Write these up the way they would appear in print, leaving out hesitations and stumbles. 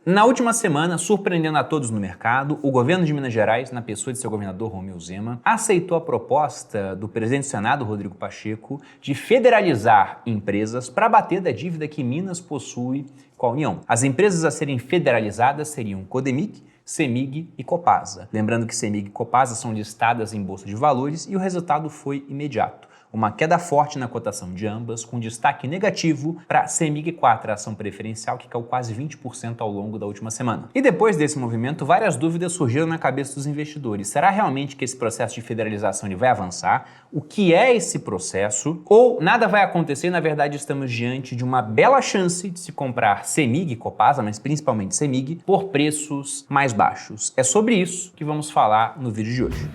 Na última semana, surpreendendo a todos no mercado, o governo de Minas Gerais, na pessoa de seu governador Romeu Zema, aceitou a proposta do presidente do Senado, Rodrigo Pacheco, de federalizar empresas para abater da dívida que Minas possui com a União. As empresas a serem federalizadas seriam Codemig, CEMIG e Copasa. Lembrando que CEMIG e Copasa são listadas em bolsa de valores e o resultado foi imediato. Uma queda forte na cotação de ambas, com destaque negativo para a CEMIG 4, a ação preferencial, que caiu quase 20% ao longo da última semana. E depois desse movimento, várias dúvidas surgiram na cabeça dos investidores. Será realmente que esse processo de federalização ele vai avançar? O que é esse processo? Ou nada vai acontecer e, na verdade, estamos diante de uma bela chance de se comprar CEMIG e Copasa, mas principalmente CEMIG, por preços mais baixos? É sobre isso que vamos falar no vídeo de hoje.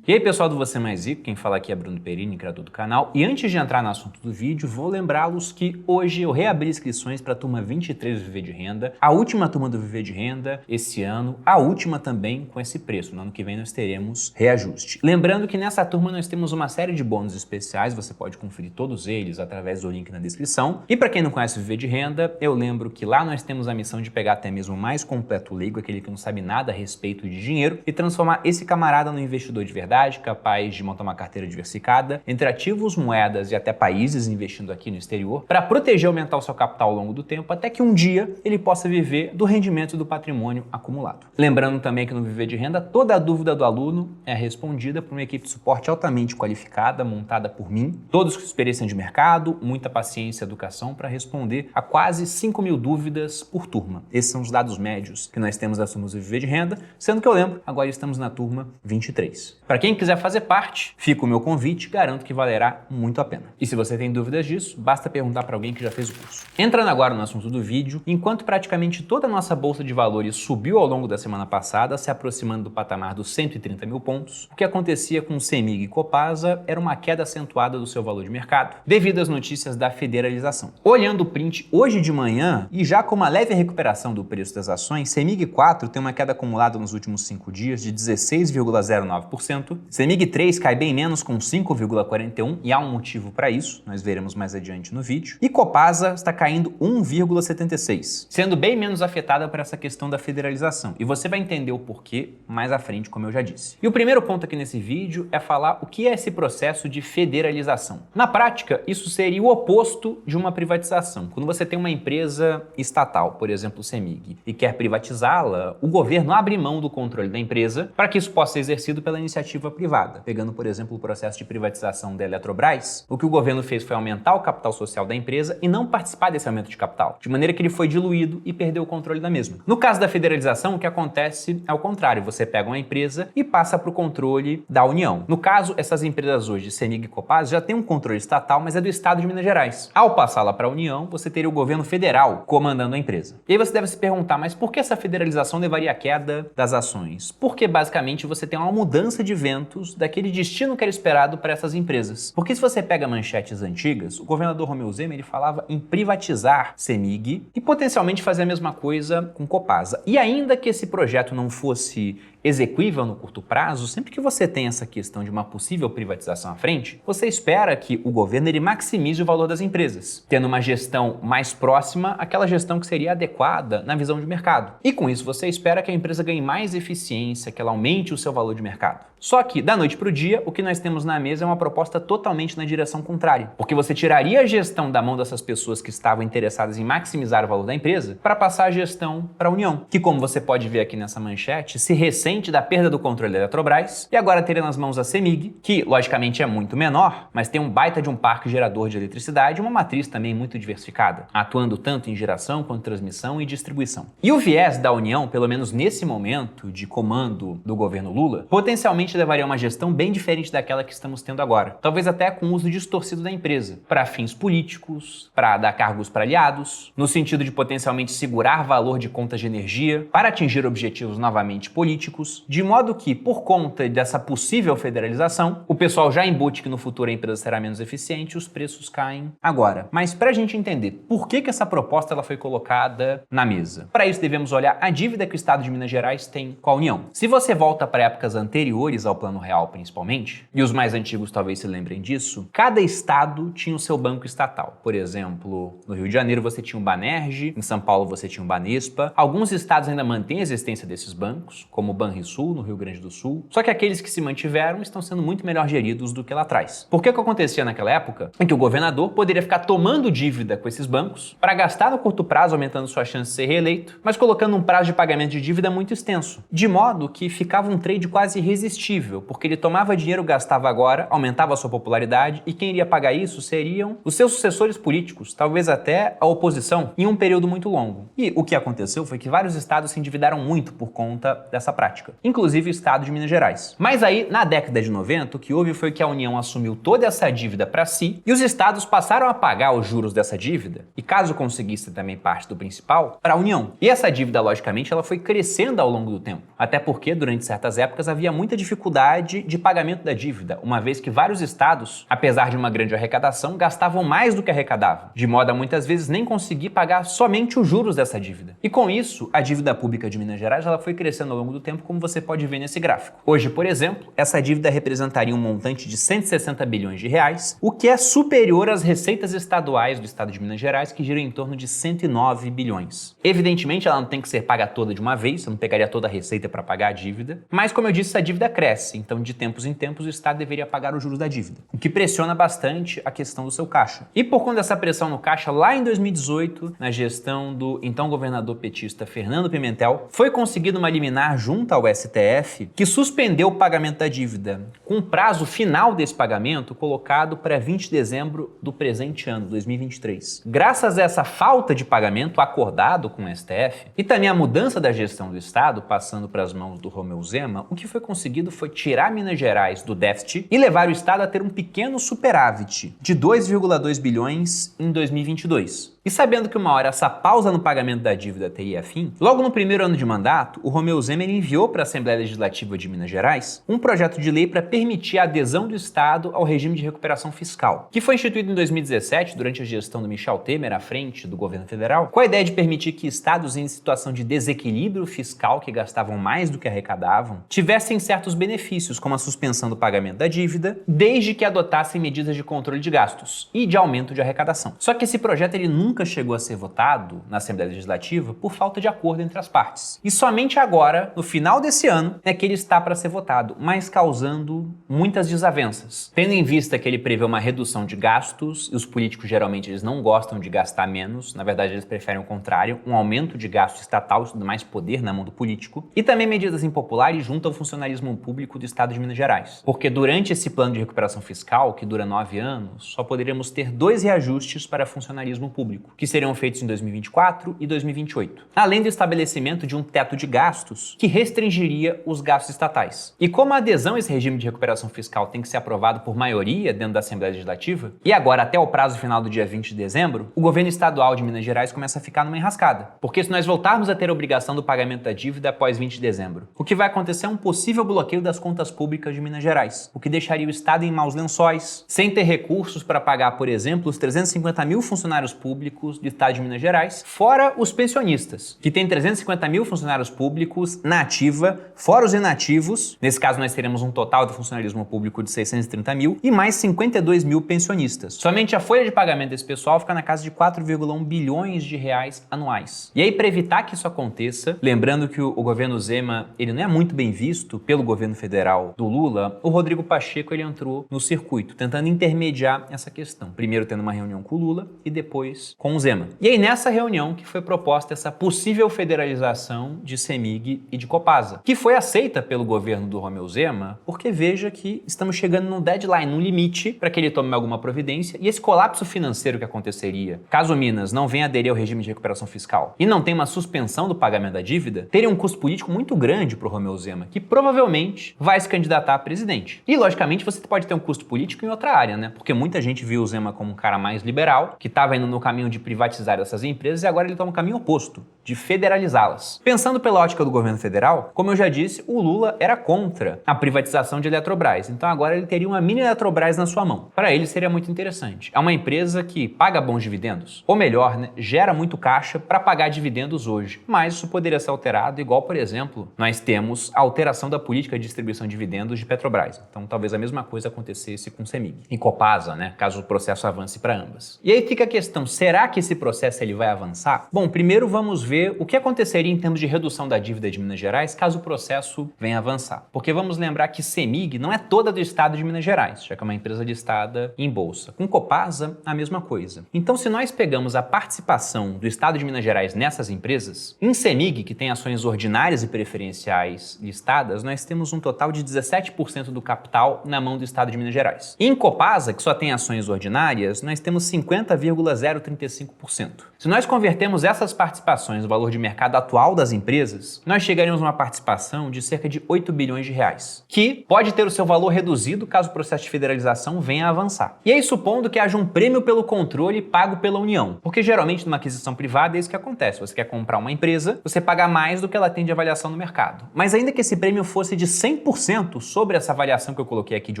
E aí pessoal do Você Mais Rico, quem fala aqui é Bruno Perini, criador do canal. E antes de entrar no assunto do vídeo, vou lembrá-los que hoje eu reabri inscrições para a turma 23 do Viver de Renda, a última turma do Viver de Renda esse ano, a última também com esse preço. No ano que vem nós teremos reajuste. Lembrando que nessa turma nós temos uma série de bônus especiais, você pode conferir todos eles através do link na descrição. E para quem não conhece o Viver de Renda, eu lembro que lá nós temos a missão de pegar até mesmo o mais completo leigo, aquele que não sabe nada a respeito de dinheiro, e transformar esse camarada no investidor de verdade, capaz de montar uma carteira diversificada entre ativos, moedas e até países investindo aqui no exterior, para proteger e aumentar o seu capital ao longo do tempo, até que um dia ele possa viver do rendimento do patrimônio acumulado. Lembrando também que no Viver de Renda, toda a dúvida do aluno é respondida por uma equipe de suporte altamente qualificada, montada por mim, todos com experiência de mercado, muita paciência e educação para responder a quase 5.000 dúvidas por turma. Esses são os dados médios que nós temos das turmas do Viver de Renda, sendo que eu lembro, agora estamos na turma 23. Para quem quiser fazer parte, fica o meu convite, garanto que valerá muito a pena. E se você tem dúvidas disso, basta perguntar para alguém que já fez o curso. Entrando agora no assunto do vídeo, enquanto praticamente toda a nossa bolsa de valores subiu ao longo da semana passada, se aproximando do patamar dos 130 mil pontos, o que acontecia com CEMIG e Copasa era uma queda acentuada do seu valor de mercado, devido às notícias da federalização. Olhando o print hoje de manhã, e já com uma leve recuperação do preço das ações, CEMIG 4 tem uma queda acumulada nos últimos 5 dias de 16,09%, CEMIG 3 cai bem menos com 5,41% e há um motivo para isso, nós veremos mais adiante no vídeo. E Copasa está caindo 1,76%, sendo bem menos afetada por essa questão da federalização. E você vai entender o porquê mais à frente, como eu já disse. E o primeiro ponto aqui nesse vídeo é falar o que é esse processo de federalização. Na prática, isso seria o oposto de uma privatização. Quando você tem uma empresa estatal, por exemplo, o CEMIG, e quer privatizá-la, o governo abre mão do controle da empresa para que isso possa ser exercido pela iniciativa privada. Pegando, por exemplo, o processo de privatização da Eletrobras, o que o governo fez foi aumentar o capital social da empresa e não participar desse aumento de capital, de maneira que ele foi diluído e perdeu o controle da mesma. No caso da federalização, o que acontece é o contrário, você pega uma empresa e passa para o controle da União. No caso, essas empresas hoje, CEMIG e Copasa, já têm um controle estatal, mas é do estado de Minas Gerais. Ao passá-la para a União, você teria o governo federal comandando a empresa. E aí você deve se perguntar, mas por que essa federalização levaria à queda das ações? Porque basicamente você tem uma mudança de ventos daquele destino que era esperado para essas empresas. Porque se você pega manchetes antigas, o governador Romeu Zema ele falava em privatizar CEMIG e potencialmente fazer a mesma coisa com Copasa. E ainda que esse projeto não fosse exequível no curto prazo, sempre que você tem essa questão de uma possível privatização à frente, você espera que o governo ele maximize o valor das empresas, tendo uma gestão mais próxima àquela gestão que seria adequada na visão de mercado. E com isso você espera que a empresa ganhe mais eficiência, que ela aumente o seu valor de mercado. Só que, da noite para o dia, o que nós temos na mesa é uma proposta totalmente na direção contrária, porque você tiraria a gestão da mão dessas pessoas que estavam interessadas em maximizar o valor da empresa para passar a gestão para a União, que, como você pode ver aqui nessa manchete, se ressente da perda do controle da Eletrobras e agora teria nas mãos a CEMIG, que logicamente é muito menor, mas tem um baita de um parque gerador de eletricidade e uma matriz também muito diversificada, atuando tanto em geração quanto transmissão e distribuição. E o viés da União, pelo menos nesse momento de comando do governo Lula, potencialmente levaria a uma gestão bem diferente daquela que estamos tendo agora, talvez até com o uso distorcido da empresa, para fins políticos, para dar cargos para aliados, no sentido de potencialmente segurar valor de contas de energia, para atingir objetivos novamente políticos, políticos, de modo que, por conta dessa possível federalização, o pessoal já embute que no futuro a empresa será menos eficiente e os preços caem agora. Mas para a gente entender por que essa proposta ela foi colocada na mesa, para isso devemos olhar a dívida que o Estado de Minas Gerais tem com a União. Se você volta para épocas anteriores ao Plano Real, principalmente, e os mais antigos talvez se lembrem disso, cada estado tinha o seu banco estatal. Por exemplo, no Rio de Janeiro você tinha o Banerj, em São Paulo você tinha o Banespa. Alguns estados ainda mantêm a existência desses bancos, como o Banrisul, no Rio Grande do Sul. Só que aqueles que se mantiveram estão sendo muito melhor geridos do que lá atrás. Por que acontecia naquela época? É que o governador poderia ficar tomando dívida com esses bancos para gastar no curto prazo, aumentando sua chance de ser reeleito, mas colocando um prazo de pagamento de dívida muito extenso. De modo que ficava um trade quase irresistível, porque ele tomava dinheiro, gastava agora, aumentava a sua popularidade, e quem iria pagar isso seriam os seus sucessores políticos, talvez até a oposição, em um período muito longo. E o que aconteceu foi que vários estados se endividaram muito por conta dessa prática, inclusive o estado de Minas Gerais. Mas aí, na década de 90, o que houve foi que a União assumiu toda essa dívida para si, e os estados passaram a pagar os juros dessa dívida, e caso conseguisse também parte do principal, para a União. E essa dívida, logicamente, ela foi crescendo ao longo do tempo, até porque durante certas épocas havia muita dificuldade de pagamento da dívida, uma vez que vários estados, apesar de uma grande arrecadação, gastavam mais do que arrecadavam, de modo a muitas vezes nem conseguir pagar somente os juros dessa dívida. E com isso, a dívida pública de Minas Gerais ela foi crescendo ao longo do tempo, como você pode ver nesse gráfico. Hoje, por exemplo, essa dívida representaria um montante de 160 bilhões de reais, o que é superior às receitas estaduais do estado de Minas Gerais, que giram em torno de 109 bilhões. Evidentemente, ela não tem que ser paga toda de uma vez, você não pegaria toda a receita para pagar a dívida, mas como eu disse, essa dívida cresce, então de tempos em tempos o estado deveria pagar os juros da dívida, o que pressiona bastante a questão do seu caixa. E por conta dessa pressão no caixa, lá em 2018, na gestão do então governador petista Fernando Pimentel, foi conseguida uma liminar junto ao STF que suspendeu o pagamento da dívida, com o prazo final desse pagamento colocado para 20 de dezembro do presente ano, 2023. Graças a essa falta de pagamento acordado com o STF e também a mudança da gestão do estado, passando para as mãos do Romeu Zema, o que foi conseguido foi tirar Minas Gerais do déficit e levar o estado a ter um pequeno superávit de 2,2 bilhões em 2022. E sabendo que uma hora essa pausa no pagamento da dívida teria fim, logo no primeiro ano de mandato, o Romeu Zema enviou para a Assembleia Legislativa de Minas Gerais um projeto de lei para permitir a adesão do Estado ao regime de recuperação fiscal, que foi instituído em 2017 durante a gestão do Michel Temer à frente do governo federal, com a ideia de permitir que estados em situação de desequilíbrio fiscal, que gastavam mais do que arrecadavam, tivessem certos benefícios, como a suspensão do pagamento da dívida, desde que adotassem medidas de controle de gastos e de aumento de arrecadação. Só que esse projeto ele nunca chegou a ser votado na Assembleia Legislativa por falta de acordo entre as partes. E somente agora, no final desse ano, é que ele está para ser votado, mas causando muitas desavenças. Tendo em vista que ele prevê uma redução de gastos, e os políticos geralmente eles não gostam de gastar menos, na verdade eles preferem o contrário, um aumento de gasto estatal, isso dá mais poder na mão do político, e também medidas impopulares junto ao funcionalismo público do estado de Minas Gerais. Porque durante esse plano de recuperação fiscal, que dura 9 anos, só poderíamos ter 2 reajustes para funcionalismo público, que seriam feitos em 2024 e 2028, além do estabelecimento de um teto de gastos que restringiria os gastos estatais. E como a adesão a esse regime de recuperação fiscal tem que ser aprovado por maioria dentro da Assembleia Legislativa, e agora até o prazo final do dia 20 de dezembro, o governo estadual de Minas Gerais começa a ficar numa enrascada. Porque se nós voltarmos a ter a obrigação do pagamento da dívida após 20 de dezembro, o que vai acontecer é um possível bloqueio das contas públicas de Minas Gerais, o que deixaria o estado em maus lençóis, sem ter recursos para pagar, por exemplo, os 350 mil funcionários públicos do estado de Minas Gerais, fora os pensionistas, que tem 350 mil funcionários públicos na ativa, fora os inativos. Nesse caso, nós teremos um total do funcionalismo público de 630 mil e mais 52 mil pensionistas. Somente a folha de pagamento desse pessoal fica na casa de 4,1 bilhões de reais anuais. E aí, para evitar que isso aconteça, lembrando que o governo Zema ele não é muito bem visto pelo governo federal do Lula, o Rodrigo Pacheco ele entrou no circuito, tentando intermediar essa questão. Primeiro tendo uma reunião com o Lula e depois com o Zema. E aí nessa reunião que foi proposta essa possível federalização de CEMIG e de Copasa, que foi aceita pelo governo do Romeu Zema, porque veja que estamos chegando num deadline, num limite para que ele tome alguma providência, e esse colapso financeiro que aconteceria, caso Minas não venha aderir ao regime de recuperação fiscal e não tenha uma suspensão do pagamento da dívida, teria um custo político muito grande para o Romeu Zema, que provavelmente vai se candidatar a presidente. E logicamente você pode ter um custo político em outra área, né? Porque muita gente viu o Zema como um cara mais liberal, que estava indo no caminho de privatizar essas empresas, e agora ele toma um caminho oposto, de federalizá-las. Pensando pela ótica do governo federal, Como eu já disse, o Lula era contra a privatização de Eletrobras, então agora ele teria uma mini Eletrobras na sua mão. Para ele seria muito interessante. É uma empresa que paga bons dividendos, ou melhor, né, gera muito caixa para pagar dividendos hoje, mas isso poderia ser alterado, igual, por exemplo, nós temos a alteração da política de distribuição de dividendos de Petrobras. Então talvez a mesma coisa acontecesse com CEMIG e Copasa, né, caso o processo avance para ambas. E aí fica a questão, será que esse processo ele vai avançar? Bom, primeiro vamos ver o que aconteceria em termos de redução da dívida de Minas Gerais caso o processo venha avançar. Porque vamos lembrar que CEMIG não é toda do estado de Minas Gerais, já que é uma empresa listada em bolsa. Com Copasa, a mesma coisa. Então, se nós pegamos a participação do estado de Minas Gerais nessas empresas, em CEMIG, que tem ações ordinárias e preferenciais listadas, nós temos um total de 17% do capital na mão do estado de Minas Gerais. Em Copasa, que só tem ações ordinárias, nós temos 50,035%. Se nós convertermos essas participações no valor de mercado atual das empresas, nós chegaríamos a uma participação de cerca de 8 bilhões de reais, que pode ter o seu valor reduzido caso o processo de federalização venha a avançar. E aí, supondo que haja um prêmio pelo controle pago pela União, porque geralmente numa aquisição privada é isso que acontece. Você quer comprar uma empresa, você paga mais do que ela tem de avaliação no mercado. Mas ainda que esse prêmio fosse de 100% sobre essa avaliação que eu coloquei aqui de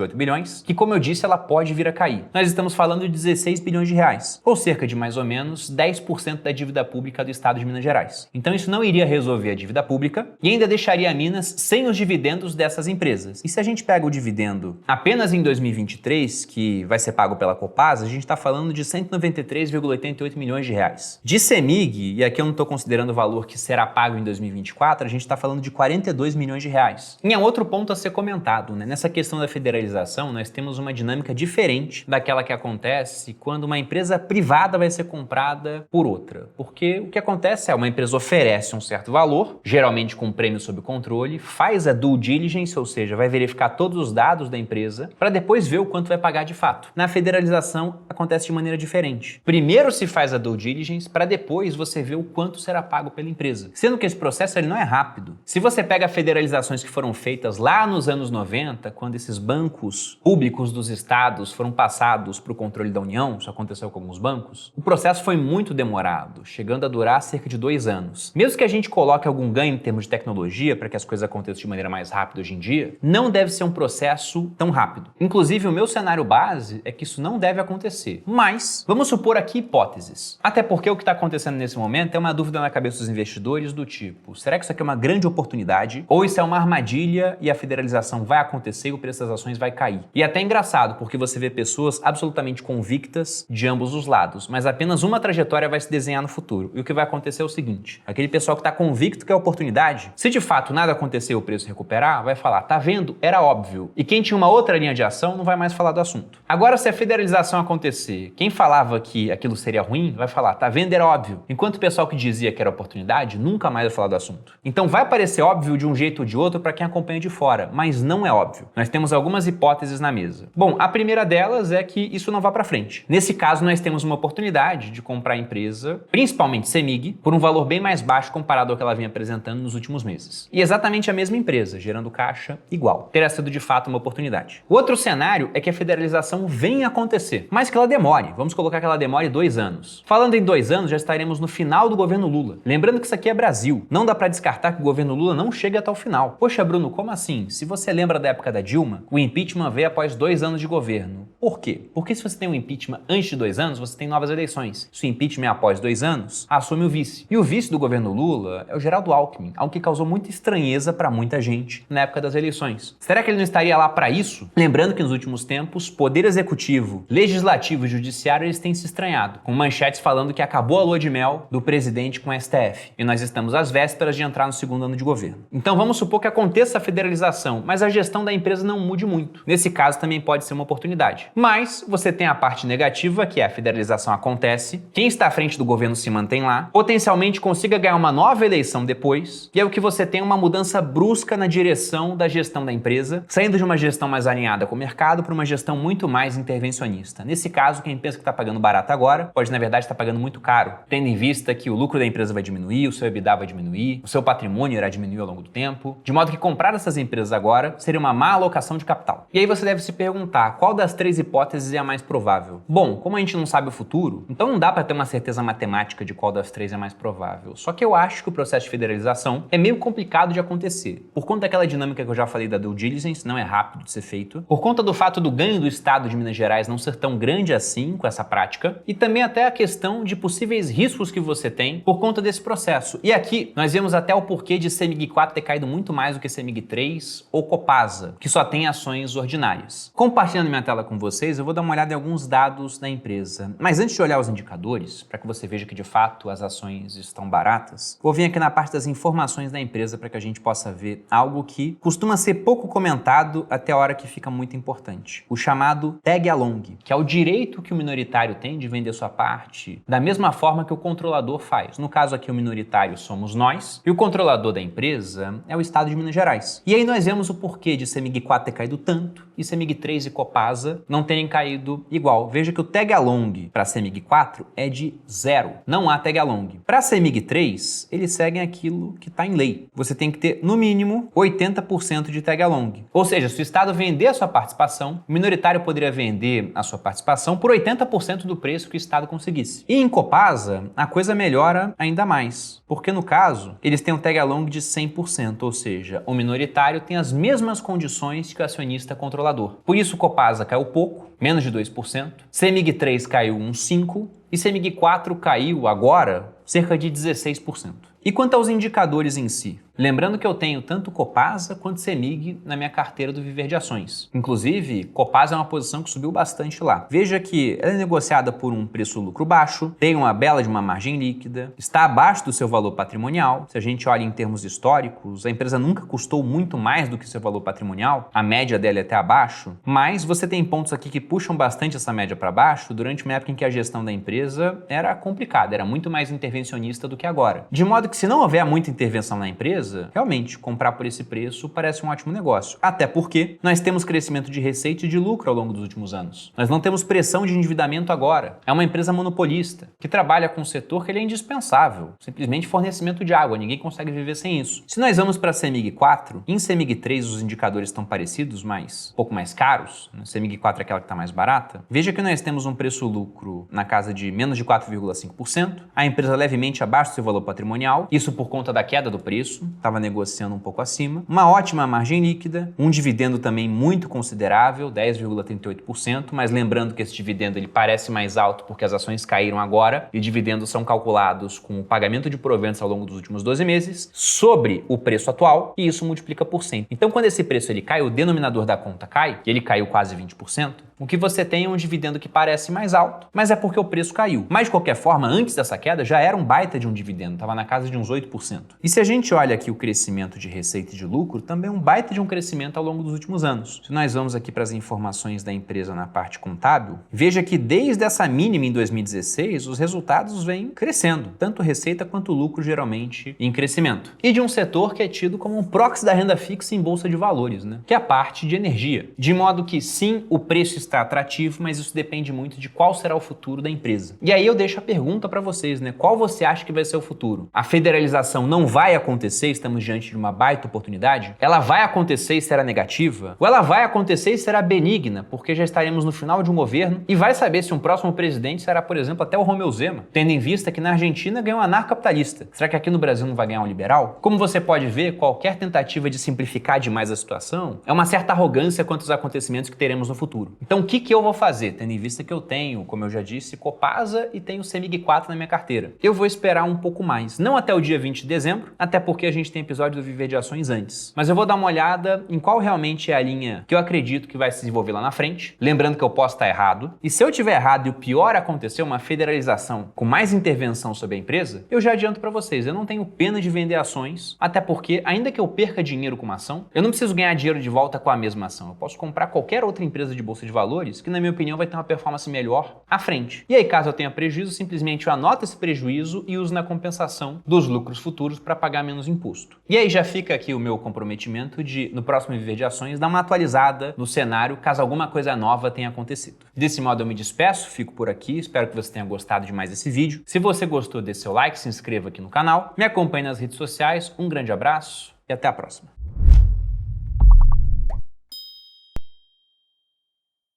8 bilhões, que como eu disse, ela pode vir a cair. Nós estamos falando de 16 bilhões de reais, ou cerca de mais ou menos 10% da dívida pública do estado de Minas Gerais. Então isso não iria resolver a dívida pública e ainda deixaria Minas sem os dividendos dessas empresas. E se a gente pega o dividendo apenas em 2023, que vai ser pago pela Copasa, a gente está falando de 193,88 milhões de reais. De CEMIG, e aqui eu não estou considerando o valor que será pago em 2024, a gente está falando de 42 milhões de reais. E é outro ponto a ser comentado, né? Nessa questão da federalização, nós temos uma dinâmica diferente daquela que acontece quando uma empresa privada vai ser comprada por outra. Porque o que acontece é uma empresa oferece um certo valor, geralmente com um prêmio sob controle, faz a due diligence, ou seja, vai verificar todos os dados da empresa para depois ver o quanto vai pagar de fato. Na federalização acontece de maneira diferente. Primeiro se faz a due diligence para depois você ver o quanto será pago pela empresa. Sendo que esse processo ele não é rápido. Se você pega federalizações que foram feitas lá nos anos 90, quando esses bancos públicos dos estados foram passados para o controle da União, isso aconteceu com alguns bancos, o processo foi muito demorado, chegando a durar cerca de 2 anos. Mesmo que a gente coloque algum ganho em termos de tecnologia para que as coisas aconteçam de maneira mais rápida hoje em dia, não deve ser um processo tão rápido. Inclusive, o meu cenário base é que isso não deve acontecer. Mas, vamos supor aqui hipóteses. Até porque o que está acontecendo nesse momento é uma dúvida na cabeça dos investidores do tipo, será que isso aqui é uma grande oportunidade? Ou isso é uma armadilha e a federalização vai acontecer e o preço das ações vai cair? E é até engraçado, porque você vê pessoas absolutamente convictas de ambos os lados, mas apenas uma trajetória vai se desenhar no futuro. E o que vai acontecer é o seguinte, aquele pessoal que está convicto que é oportunidade, se de fato nada acontecer e o preço recuperar, vai falar, tá vendo? Era óbvio. E quem tinha uma outra linha de ação não vai mais falar do assunto. Agora, se a federalização acontecer, quem falava que aquilo seria ruim, vai falar, tá vendo? Era óbvio. Enquanto o pessoal que dizia que era oportunidade, nunca mais vai falar do assunto. Então vai parecer óbvio de um jeito ou de outro para quem acompanha de fora, mas não é óbvio. Nós temos algumas hipóteses na mesa. Bom, a primeira delas é que isso não vá para frente. Nesse caso, nós temos uma oportunidade de comprar a empresa, principalmente CEMIG, por um valor bem mais baixo comparado ao que ela vem apresentando nos últimos meses. E exatamente a mesma empresa, gerando caixa igual. Terá sido de fato uma oportunidade. O outro cenário é que a federalização venha a acontecer, mas que ela demore. Vamos colocar que ela demore 2 anos. Falando em 2 anos, já estaremos no final do governo Lula. Lembrando que isso aqui é Brasil. Não dá para descartar que o governo Lula não chegue até o final. Poxa, Bruno, como assim? Se você lembra da época da Dilma, o impeachment veio após 2 anos de governo. Por quê? Porque se você tem um impeachment antes de 2 anos, você tem novas eleições. Se o impeachment é após 2 anos, assume o vice. E o vice do governo Lula é o Geraldo Alckmin, algo que causou muita estranheza para muita gente na época das eleições. Será que ele não estaria lá para isso? Lembrando que nos últimos tempos, poder executivo, legislativo e judiciário eles têm se estranhado, com manchetes falando que acabou a lua de mel do presidente com o STF. E nós estamos às vésperas de entrar no 2º ano de governo. Então vamos supor que aconteça a federalização, mas a gestão da empresa não mude muito. Nesse caso também pode ser uma oportunidade. Mas você tem a parte negativa, que é a federalização acontece, quem está à frente do governo se mantém lá, potencialmente consiga ganhar uma nova eleição depois, e é o que você tem uma mudança brusca na direção da gestão da empresa, saindo de uma gestão mais alinhada com o mercado para uma gestão muito mais intervencionista. Nesse caso, quem pensa que está pagando barato agora, pode na verdade estar pagando muito caro, tendo em vista que o lucro da empresa vai diminuir, o seu EBITDA vai diminuir, o seu patrimônio irá diminuir ao longo do tempo, de modo que comprar essas empresas agora seria uma má alocação de capital. E aí você deve se perguntar, qual das 3 hipóteses é a mais provável? Bom, como a gente não sabe o futuro, então não dá para ter uma certeza matemática de qual das 3 é mais provável. Só que eu acho que o processo de federalização é meio complicado complicado de acontecer. Por conta daquela dinâmica que eu já falei da due diligence, não é rápido de ser feito. Por conta do fato do ganho do estado de Minas Gerais não ser tão grande assim com essa prática. E também até a questão de possíveis riscos que você tem por conta desse processo. E aqui nós vemos até o porquê de CEMIG 4 ter caído muito mais do que CEMIG 3 ou Copasa, que só tem ações ordinárias. Compartilhando minha tela com vocês, eu vou dar uma olhada em alguns dados da empresa. Mas antes de olhar os indicadores, para que você veja que de fato as ações estão baratas, vou vir aqui na parte das informações da empresa para que a gente possa ver algo que costuma ser pouco comentado até a hora que fica muito importante. O chamado tag along, que é o direito que o minoritário tem de vender sua parte da mesma forma que o controlador faz. No caso aqui, o minoritário somos nós e o controlador da empresa é o estado de Minas Gerais. E aí nós vemos o porquê de CEMIG 4 ter caído tanto e CEMIG 3 e Copasa não terem caído igual. Veja que o tag along para CEMIG 4 é de 0. Não há tag along. Para CEMIG 3, eles seguem aquilo que está em lei. Você tem que ter, no mínimo, 80% de tag along. Ou seja, se o estado vender a sua participação, o minoritário poderia vender a sua participação por 80% do preço que o estado conseguisse. E em Copasa, a coisa melhora ainda mais, porque no caso, eles têm um tag along de 100%, ou seja, o minoritário tem as mesmas condições que o acionista controlador. Por isso, Copasa caiu pouco, menos de 2%, CEMIG 3 caiu uns 5% e CEMIG 4 caiu agora cerca de 16%. E quanto aos indicadores em si? Lembrando que eu tenho tanto Copasa quanto CEMIG na minha carteira do Viver de Ações. Inclusive, Copasa é uma posição que subiu bastante lá. Veja que ela é negociada por um preço-lucro baixo, tem uma bela de uma margem líquida, está abaixo do seu valor patrimonial. Se a gente olha em termos históricos, a empresa nunca custou muito mais do que seu valor patrimonial, a média dela é até abaixo, mas você tem pontos aqui que puxam bastante essa média para baixo durante uma época em que a gestão da empresa era complicada, era muito mais intervencionista do que agora. De modo que se não houver muita intervenção na empresa, realmente, comprar por esse preço parece um ótimo negócio. Até porque nós temos crescimento de receita e de lucro ao longo dos últimos anos. Nós não temos pressão de endividamento agora. É uma empresa monopolista, que trabalha com um setor que ele é indispensável. Simplesmente fornecimento de água, ninguém consegue viver sem isso. Se nós vamos para a CEMIG 4, em CEMIG 3 os indicadores estão parecidos, mas um pouco mais caros. CEMIG 4 é aquela que está mais barata. Veja que nós temos um preço-lucro na casa de menos de 4,5%. A empresa levemente abaixo do seu valor patrimonial, isso por conta da queda do preço. Estava negociando um pouco acima. Uma ótima margem líquida, um dividendo também muito considerável, 10,38%, mas lembrando que esse dividendo ele parece mais alto porque as ações caíram agora e dividendos são calculados com o pagamento de proventos ao longo dos últimos 12 meses sobre o preço atual e isso multiplica por 100. Então quando esse preço ele cai, o denominador da conta cai, e ele caiu quase 20%, o que você tem é um dividendo que parece mais alto, mas é porque o preço caiu. Mas de qualquer forma, antes dessa queda já era um baita de um dividendo, estava na casa de uns 8%. E se a gente olha aqui o crescimento de receita e de lucro, também é um baita de um crescimento ao longo dos últimos anos. Se nós vamos aqui para as informações da empresa na parte contábil, veja que desde essa mínima em 2016, os resultados vêm crescendo, tanto receita quanto lucro geralmente em crescimento. E de um setor que é tido como um proxy da renda fixa em bolsa de valores, né? Que é a parte de energia. De modo que sim, o preço está atrativo, mas isso depende muito de qual será o futuro da empresa. E aí eu deixo a pergunta para vocês, né? Qual você acha que vai ser o futuro? A federalização não vai acontecer, estamos diante de uma baita oportunidade? Ela vai acontecer e será negativa? Ou ela vai acontecer e será benigna, porque já estaremos no final de um governo e vai saber se um próximo presidente será, por exemplo, até o Romeu Zema, tendo em vista que na Argentina ganhou um anarcocapitalista. Será que aqui no Brasil não vai ganhar um liberal? Como você pode ver, qualquer tentativa de simplificar demais a situação é uma certa arrogância quanto aos acontecimentos que teremos no futuro. Então, o que eu vou fazer, tendo em vista que eu tenho, como eu já disse, Copasa e tenho CEMIG 4 na minha carteira? Eu vou esperar um pouco mais, não até o dia 20 de dezembro, até porque a gente tem episódio do Viver de Ações antes. Mas eu vou dar uma olhada em qual realmente é a linha que eu acredito que vai se desenvolver lá na frente, lembrando que eu posso estar errado. E se eu tiver errado e o pior acontecer, uma federalização com mais intervenção sobre a empresa, eu já adianto para vocês, eu não tenho pena de vender ações, até porque, ainda que eu perca dinheiro com uma ação, eu não preciso ganhar dinheiro de volta com a mesma ação. Eu posso comprar qualquer outra empresa de bolsa de valores que, na minha opinião, vai ter uma performance melhor à frente. E aí, caso eu tenha prejuízo, simplesmente eu anoto esse prejuízo e uso na compensação dos lucros futuros para pagar menos imposto. E aí já fica aqui o meu comprometimento de, no próximo Viver de Ações, dar uma atualizada no cenário caso alguma coisa nova tenha acontecido. Desse modo eu me despeço, fico por aqui, espero que você tenha gostado de mais desse vídeo. Se você gostou, dê seu like, se inscreva aqui no canal, me acompanhe nas redes sociais, um grande abraço e até a próxima.